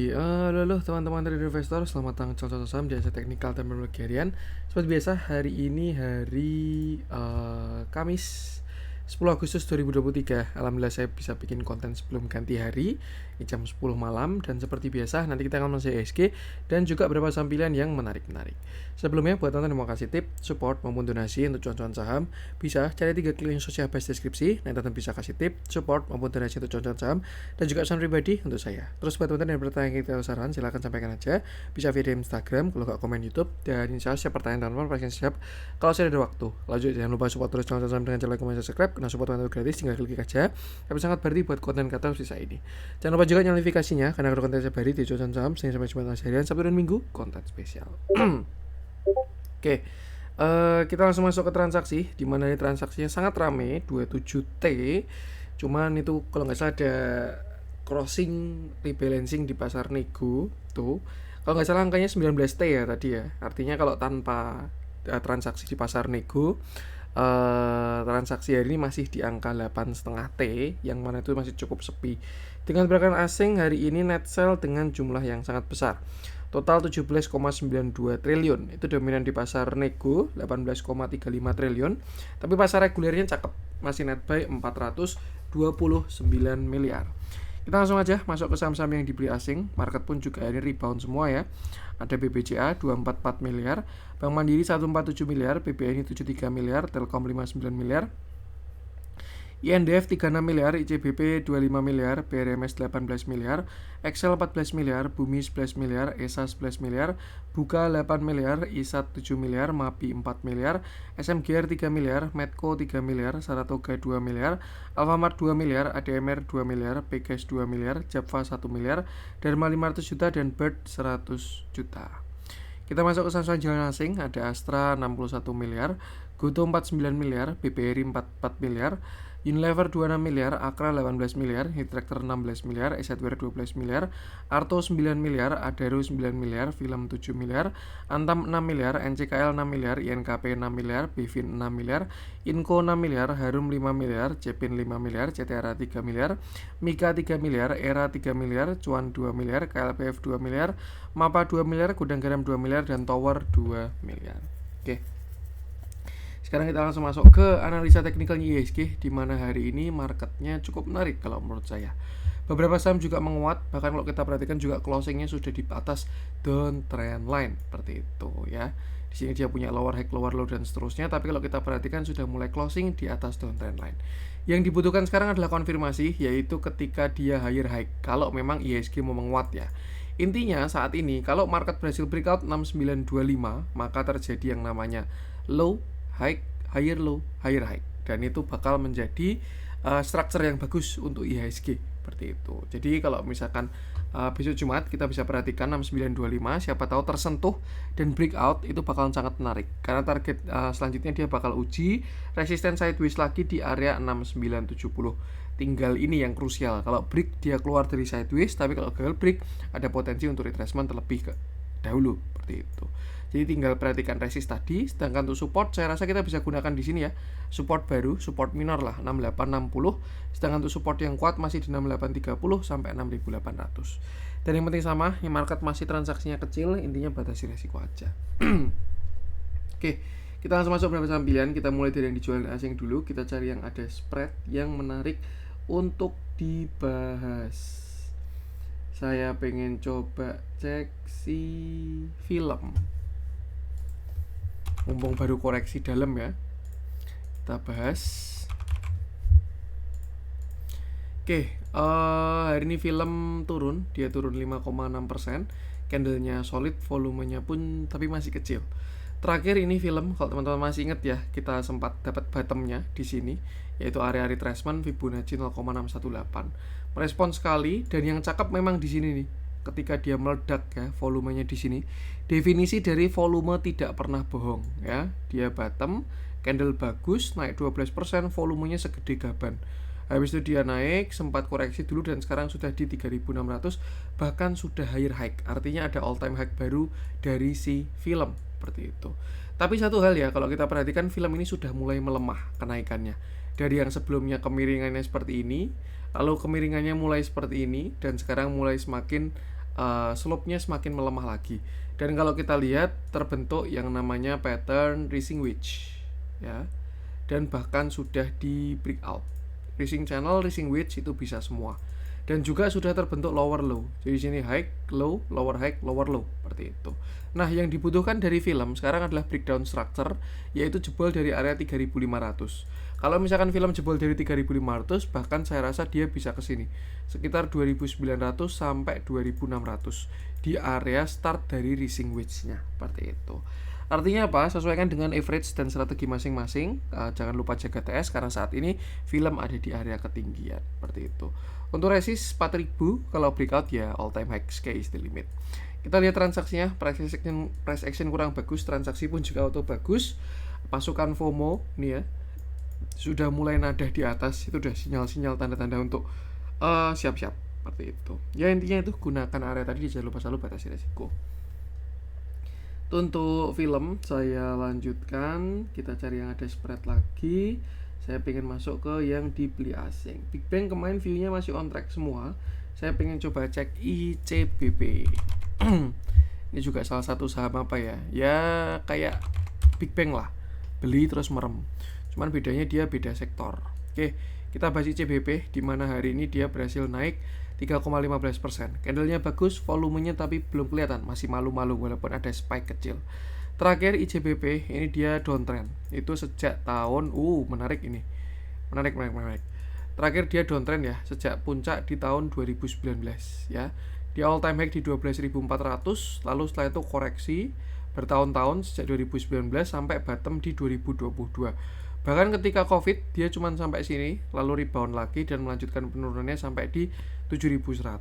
Halo teman-teman dari investor, selamat datang di saham di Jasa Teknikal dan Teknologi Harian. Seperti biasa, hari ini hari Kamis 10 Agustus 2023. Alhamdulillah saya bisa bikin konten sebelum ganti hari di jam 10 malam. Dan seperti biasa, nanti kita akan masuk ESG dan juga beberapa saham pilihan yang menarik-menarik. Sebelumnya, buat teman-teman yang mau kasih tip, support maupun donasi untuk cuan-cuan saham, bisa cari 3 klik link sosial base deskripsi. Nanti teman bisa kasih tip, support maupun donasi untuk cuan-cuan saham, dan juga pesan pribadi untuk saya. Terus buat teman-teman yang bertanya kita saran, silahkan sampaikan aja. Bisa via Instagram, kalau nggak komen YouTube. Dan insya Allah siap pertanyaan teman-teman pasti siap kalau saya ada waktu. Lanjut, jangan lupa support terus channel saham dengan cara like, comment, subscribe. Karena support teman-teman gratis, tinggal klik aja. Tapi sangat berarti buat konten kata sisa ini. Jangan lupa juga nyalain notifikasinya, karena ada konten setiap hari di cuan saham, Senin sampai Jumat harian, Sabtu dan Minggu, konten spesial. Oke, kita langsung masuk ke transaksi, di mana ini transaksinya sangat rame, 27T. Cuman itu kalau nggak salah ada crossing rebalancing di pasar nego tuh. Kalau nggak salah angkanya 19T ya tadi ya. Artinya kalau tanpa transaksi di pasar nego, transaksi hari ini masih di angka 8,5 T, yang mana itu masih cukup sepi. Dengan pergerakan asing hari ini net sell dengan jumlah yang sangat besar. Total 17,92 triliun. Itu dominan di pasar nego 18,35 triliun. Tapi pasar regulernya cakep, masih net buy 429 miliar. Kita langsung aja masuk ke saham-saham yang dibeli asing. Market pun juga ini rebound semua ya. Ada BBCA 244 miliar, Bank Mandiri 147 miliar, BBNI 73 miliar, Telkom 59 miliar, INDF 36 miliar, ICBP 25 miliar, BRMS 18 miliar, Excel 14 miliar, Bumi 11 miliar, ESA 11 miliar, Buka 8 miliar, ISAT 7 miliar, MAPI 4 miliar, SMGR 3 miliar, Medco 3 miliar, Saratoga 2 miliar, Alfamart 2 miliar, ADMR 2 miliar, PKS 2 miliar, Japfa 1 miliar, Dharma 500 juta, dan Bird 100 juta. Kita masuk ke saham jalan asing, ada Astra 61 miliar, Goto 49 miliar, BBRI 44 miliar, Unilever 26 miliar, Akra 18 miliar, Hittractor 16 miliar, Esetware 12 miliar, Arto 9 miliar, Adaro 9 miliar, Film 7 miliar, Antam 6 miliar, NCKL 6 miliar, INKP 6 miliar, Bivin 6 miliar, Inco 6 miliar, Harum 5 miliar, Cepin 5 miliar, CTRA 3 miliar, Mika 3 miliar, Era 3 miliar, Cuan 2 miliar, KLPF 2 miliar, Mapa 2 miliar, Gudang Garam 2 miliar, dan Tower 2 miliar. Oke. Sekarang kita langsung masuk ke analisa teknikalnya IHSG, di mana hari ini marketnya cukup menarik kalau menurut saya. Beberapa saham juga menguat, bahkan kalau kita perhatikan juga closingnya sudah di atas downtrend line seperti itu ya. Di sini dia punya lower high, lower low, dan seterusnya. Tapi kalau kita perhatikan sudah mulai closing di atas downtrend line. Yang dibutuhkan sekarang adalah konfirmasi, yaitu ketika dia higher high. Kalau memang IHSG mau menguat ya. Intinya saat ini kalau market berhasil breakout 6925, maka terjadi yang namanya low high, higher low, higher high, dan itu bakal menjadi structure yang bagus untuk IHSG seperti itu. Jadi kalau misalkan besok Jumat kita bisa perhatikan 6925, siapa tahu tersentuh dan breakout, itu bakalan sangat menarik karena target selanjutnya dia bakal uji resisten sideways lagi di area 6970. Tinggal ini yang krusial, kalau break dia keluar dari sideways, tapi kalau gagal break ada potensi untuk retracement terlebih dahulu seperti itu. Jadi tinggal perhatikan resist tadi. Sedangkan untuk support saya rasa kita bisa gunakan di sini ya. Support baru, support minor lah 6860. Sedangkan untuk support yang kuat masih di 6830 sampai 6800. Dan yang penting sama, yang market masih transaksinya kecil, intinya batasi resiko aja. Oke, kita langsung masuk beberapa saham pilihan. Kita mulai dari yang dijual asing dulu. Kita cari yang ada spread yang menarik untuk dibahas. Saya pengen coba cek si film. Mumpung baru koreksi dalam ya, kita bahas. Oke, hari ini film turun, dia turun 5,6%. Candlenya solid, volumenya pun tapi masih kecil. Terakhir ini film, kalau teman-teman masih ingat ya, kita sempat dapat bottomnya di sini, yaitu area retracement Fibonacci 0,618. Merespon sekali, dan yang cakep memang di sini nih. Ketika dia meledak ya, volumenya di sini. Definisi dari volume tidak pernah bohong ya. Dia bottom, candle bagus, naik 12%, volumenya segede gaban. Habis itu dia naik, sempat koreksi dulu, dan sekarang sudah di 3600, bahkan sudah higher high. Artinya ada all time high baru dari si film seperti itu. Tapi satu hal ya, kalau kita perhatikan film ini sudah mulai melemah kenaikannya. Dari yang sebelumnya kemiringannya seperti ini, lalu kemiringannya mulai seperti ini, dan sekarang mulai semakin slope-nya semakin melemah lagi. Dan kalau kita lihat terbentuk yang namanya pattern rising wedge ya. Dan bahkan sudah di breakout. Rising channel, rising wedge itu bisa semua. Dan juga sudah terbentuk lower low. Jadi sini high, low, lower low seperti itu. Nah, yang dibutuhkan dari film sekarang adalah breakdown structure, yaitu jebol dari area 3500. Kalau misalkan film jebol dari 3500, bahkan saya rasa dia bisa ke sini sekitar 2900 sampai 2600 di area start dari rising wedge-nya seperti itu. Artinya apa? Sesuaikan dengan average dan strategi masing-masing. Jangan lupa jaga TS karena saat ini film ada di area ketinggian seperti itu. Untuk resist 4000, kalau breakout ya all time high, sky is the limit. Kita lihat transaksinya, price action kurang bagus, transaksi pun juga auto bagus. Pasukan FOMO nih ya, sudah mulai nadah di atas, itu udah sinyal-sinyal tanda-tanda untuk siap-siap seperti itu. Ya intinya itu gunakan area tadi, jangan lupa selalu batasi resiko. Untuk film saya lanjutkan, kita cari yang ada spread lagi. Saya pengen masuk ke yang dibeli asing. Big Bang kemarin view-nya masih on track semua. Saya pengen coba cek ICBP. Ini juga salah satu saham apa ya? Ya kayak Big Bang lah. Beli terus merem. Cuman bedanya dia beda sektor. Oke, kita bahas ICBP di mana hari ini dia berhasil naik 3,15%. Candlenya bagus, volumenya tapi belum kelihatan, masih malu-malu walaupun ada spike kecil. Terakhir ICBP ini dia downtrend. Itu sejak tahun menarik ini. Menarik. Terakhir dia downtrend ya, sejak puncak di tahun 2019 ya. Dia all time high di 12.400, lalu setelah itu koreksi bertahun-tahun sejak 2019 sampai bottom di 2022. Bahkan ketika Covid dia cuma sampai sini, lalu rebound lagi dan melanjutkan penurunannya sampai di 7.100.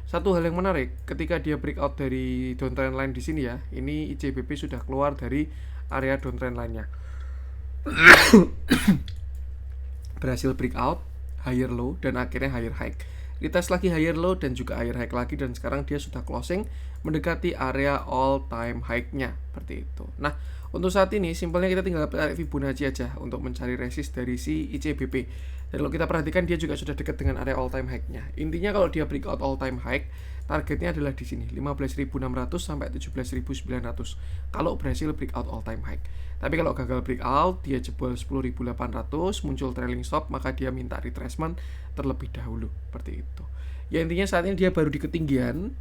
Satu hal yang menarik, ketika dia breakout dari downtrend line di sini ya, ini ICBP sudah keluar dari area downtrend line-nya. Berhasil breakout, higher low dan akhirnya higher high. Retest lagi higher low dan juga higher high lagi, dan sekarang dia sudah closing mendekati area all time high-nya seperti itu. Nah, untuk saat ini simpelnya kita tinggal tarik Fibonacci aja untuk mencari resist dari si ICBP. Dan kalau kita perhatikan dia juga sudah dekat dengan area all time high-nya. Intinya kalau dia breakout all time high, targetnya adalah di sini 15.600 sampai 17.900 kalau berhasil breakout all time high. Tapi kalau gagal breakout, dia jebol 10.800, muncul trailing stop, maka dia minta retracement terlebih dahulu seperti itu. Ya intinya saat ini dia baru di ketinggian,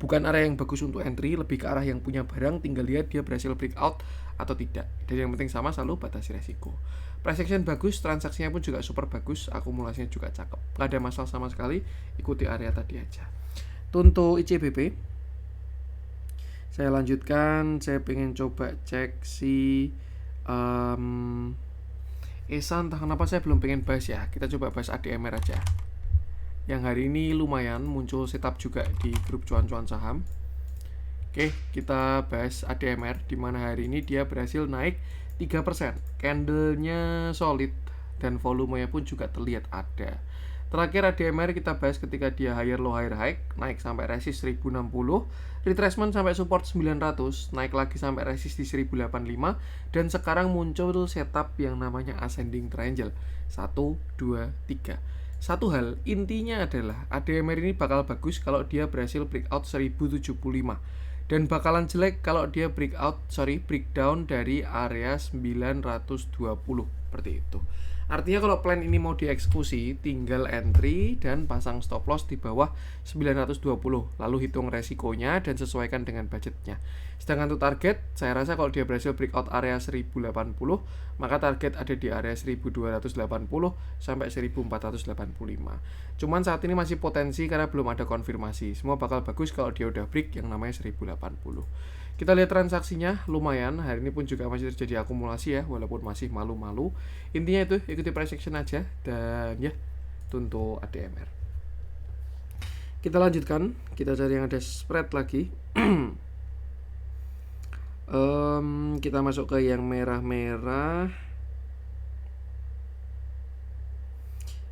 bukan area yang bagus untuk entry, lebih ke arah yang punya barang, tinggal lihat dia berhasil breakout atau tidak. Dan yang penting sama, selalu batasi resiko. Price action bagus, transaksinya pun juga super bagus, akumulasinya juga cakep, nggak ada masalah sama sekali, ikuti area tadi aja. Untuk ICBP saya lanjutkan, saya pengen coba cek si ESA, entah kenapa saya belum pengen bahas ya, kita coba bahas ADMR aja. Yang hari ini lumayan muncul setup juga di grup cuan-cuan saham. Oke, kita bahas ADMR di mana hari ini dia berhasil naik 3%. Candlenya solid dan volumenya pun juga terlihat ada. Terakhir ADMR kita bahas ketika dia higher low higher high, naik sampai resist 1060, retracement sampai support 900, naik lagi sampai resist di 1085, dan sekarang muncul setup yang namanya ascending triangle 1, 2, 3. Satu hal, intinya adalah ADMR ini bakal bagus kalau dia berhasil breakout 1075, dan bakalan jelek kalau dia breakdown dari area 920 seperti itu. Artinya kalau plan ini mau dieksekusi, tinggal entry dan pasang stop loss di bawah 920, lalu hitung resikonya dan sesuaikan dengan budgetnya. Sedangkan untuk target, saya rasa kalau dia berhasil breakout area 1080, maka target ada di area 1280 sampai 1485. Cuman saat ini masih potensi karena belum ada konfirmasi. Semua bakal bagus kalau dia udah break yang namanya 1080. Kita lihat transaksinya lumayan, hari ini pun juga masih terjadi akumulasi ya, walaupun masih malu-malu. Intinya itu, ikuti price action aja, dan ya, untuk ADMR. Kita lanjutkan, kita cari yang ada spread lagi. Kita masuk ke yang merah-merah.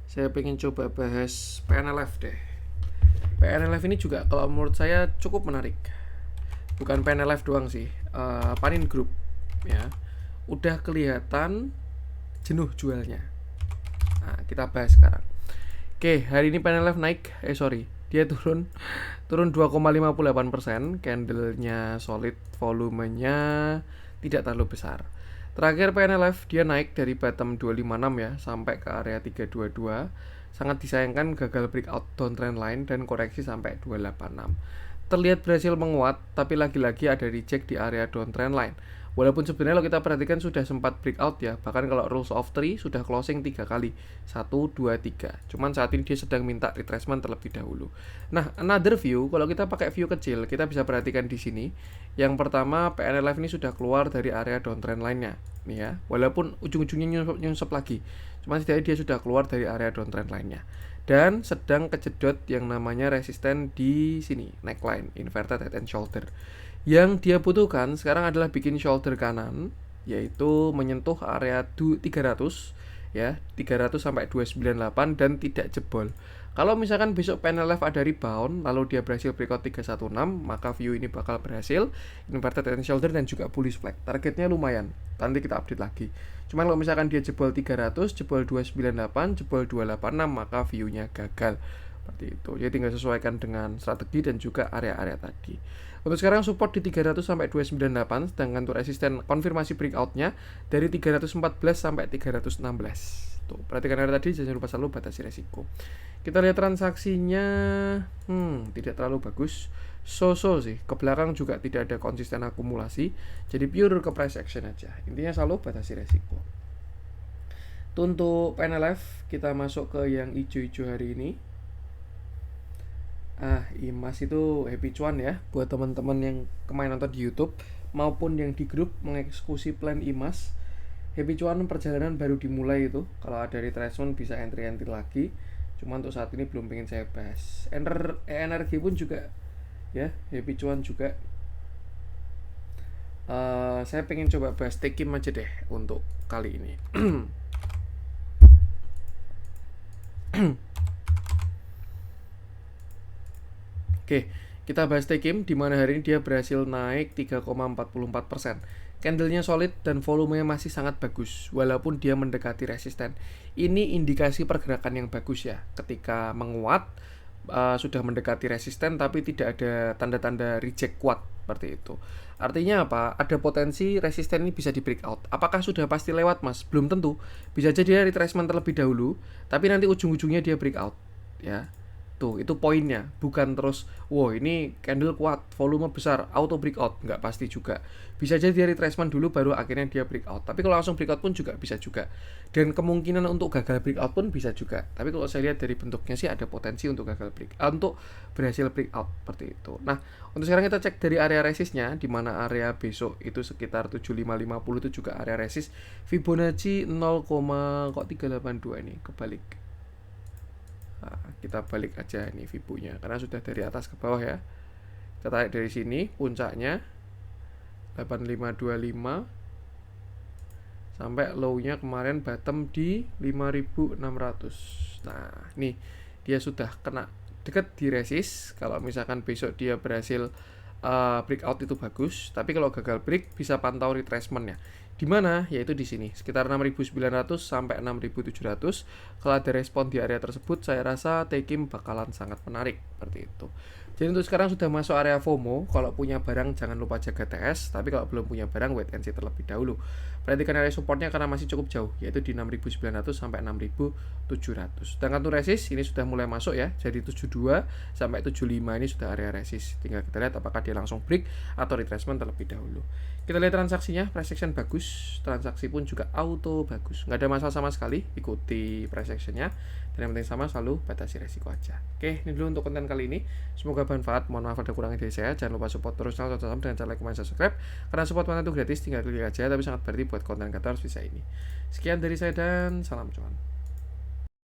Saya pengen coba bahas PNLF deh. PNLF ini juga kalau menurut saya cukup menarik. Bukan PNLF doang sih, Panin Group ya, udah kelihatan jenuh jualnya. Nah, kita bahas sekarang. Oke, hari ini PNLF naik, dia turun 2,58%, candlenya solid, volumenya tidak terlalu besar. Terakhir PNLF dia naik dari bottom 256 ya sampai ke area 322. Sangat disayangkan gagal breakout downtrend line dan koreksi sampai 286. Terlihat berhasil menguat, tapi lagi-lagi ada reject di area downtrend line. Walaupun sebenarnya kalau kita perhatikan sudah sempat breakout ya, bahkan kalau rules of 3 sudah closing 3 kali, 1, 2, 3. Cuman saat ini dia sedang minta retracement terlebih dahulu. Nah, another view, kalau kita pakai view kecil, kita bisa perhatikan di sini. Yang pertama, PNLF ini sudah keluar dari area downtrend line-nya. Nih ya, walaupun ujung-ujungnya nyusup lagi. Cuman setidaknya dia sudah keluar dari area downtrend line-nya. Dan sedang kejedot yang namanya resisten di sini, neckline, inverted head and shoulder. Yang dia butuhkan sekarang adalah bikin shoulder kanan, yaitu menyentuh area 300 ya, 300 sampai 298 dan tidak jebol. Kalau misalkan besok PNLF ada rebound lalu dia berhasil breakout 316, maka view ini bakal berhasil inverted head and shoulder dan juga bullish flag. Targetnya lumayan. Nanti kita update lagi. Cuman kalau misalkan dia jebol 300, jebol 298, jebol 286, maka view-nya gagal. Seperti itu. Jadi tinggal sesuaikan dengan strategi dan juga area-area tadi. Untuk sekarang support di 300 sampai 298, sedangkan untuk resisten konfirmasi breakout-nya dari 314 sampai 316. Tuh, perhatikan area tadi, jangan lupa selalu batasi resiko. Kita lihat transaksinya, tidak terlalu bagus. So-so sih, ke belakang juga tidak ada konsisten akumulasi. Jadi pure ke price action aja. Intinya selalu batasi resiko. Untuk PNLF, kita masuk ke yang hijau-hijau hari ini. IMAS itu happy cuan ya buat teman-teman yang kemarin nonton di YouTube maupun yang di grup mengeksekusi plan IMAS. Happy cuan perjalanan baru dimulai itu. Kalau ada retracement bisa entry lagi. Cuma untuk saat ini belum pengen saya bahas. Energi pun juga ya, happy cuan juga. Saya pengen coba bahas Tekim aja deh untuk kali ini. Oke, kita bahas Tekim di mana hari ini dia berhasil naik 3,44%. Candlenya solid dan volumenya masih sangat bagus walaupun dia mendekati resisten. Ini indikasi pergerakan yang bagus ya. Ketika menguat sudah mendekati resisten tapi tidak ada tanda-tanda reject kuat seperti itu. Artinya apa? Ada potensi resisten ini bisa di breakout. Apakah sudah pasti lewat, Mas? Belum tentu. Bisa jadi retracement terlebih dahulu, tapi nanti ujung-ujungnya dia breakout ya. Tuh, itu poinnya. Bukan terus, wow ini candle kuat, volume besar, auto breakout. Nggak pasti juga. Bisa jadi dia retracement dulu, baru akhirnya dia breakout. Tapi kalau langsung breakout pun juga bisa juga. Dan kemungkinan untuk gagal breakout pun bisa juga. Tapi kalau saya lihat dari bentuknya sih ada potensi untuk gagal untuk berhasil breakout. Seperti itu. Nah, untuk sekarang kita cek dari area resistnya, di mana area besok itu sekitar 7550 itu juga area resist. Fibonacci 0,382 ini, kebalik. Nah, kita balik aja ini Fibonya karena sudah dari atas ke bawah ya. Kita tarik dari sini puncaknya 8525 sampai low-nya kemarin bottom di 5600. Nah, nih dia sudah kena deket di resist. Kalau misalkan besok dia berhasil breakout itu bagus, tapi kalau gagal break bisa pantau retracement-nya. Di mana? Yaitu di sini, sekitar 6.900 sampai 6.700. Kalau ada respon di area tersebut, saya rasa Tekim bakalan sangat menarik seperti itu. Jadi untuk sekarang sudah masuk area FOMO. Kalau punya barang jangan lupa jaga TS, tapi kalau belum punya barang wait and see terlebih dahulu. Perhatikan area supportnya karena masih cukup jauh, yaitu di 6.900 sampai 6.700. Sedangkan untuk resist ini sudah mulai masuk ya, jadi 72 sampai 75 ini sudah area resist. Tinggal kita lihat apakah dia langsung break atau retracement terlebih dahulu. Kita lihat transaksinya, price action bagus, transaksi pun juga auto bagus, nggak ada masalah sama sekali. Ikuti price actionnya, dan yang penting sama selalu batasi resiko aja. Oke, ini dulu untuk konten kali ini, semoga bermanfaat. Mohon maaf ada kurangnya dari saya. Jangan lupa support terus channel Cocok Saham dengan cara like, comment, subscribe, karena support mana itu gratis, tinggal klik aja, tapi sangat berarti buat konten kata harus bisa ini. Sekian dari saya dan salam cuan.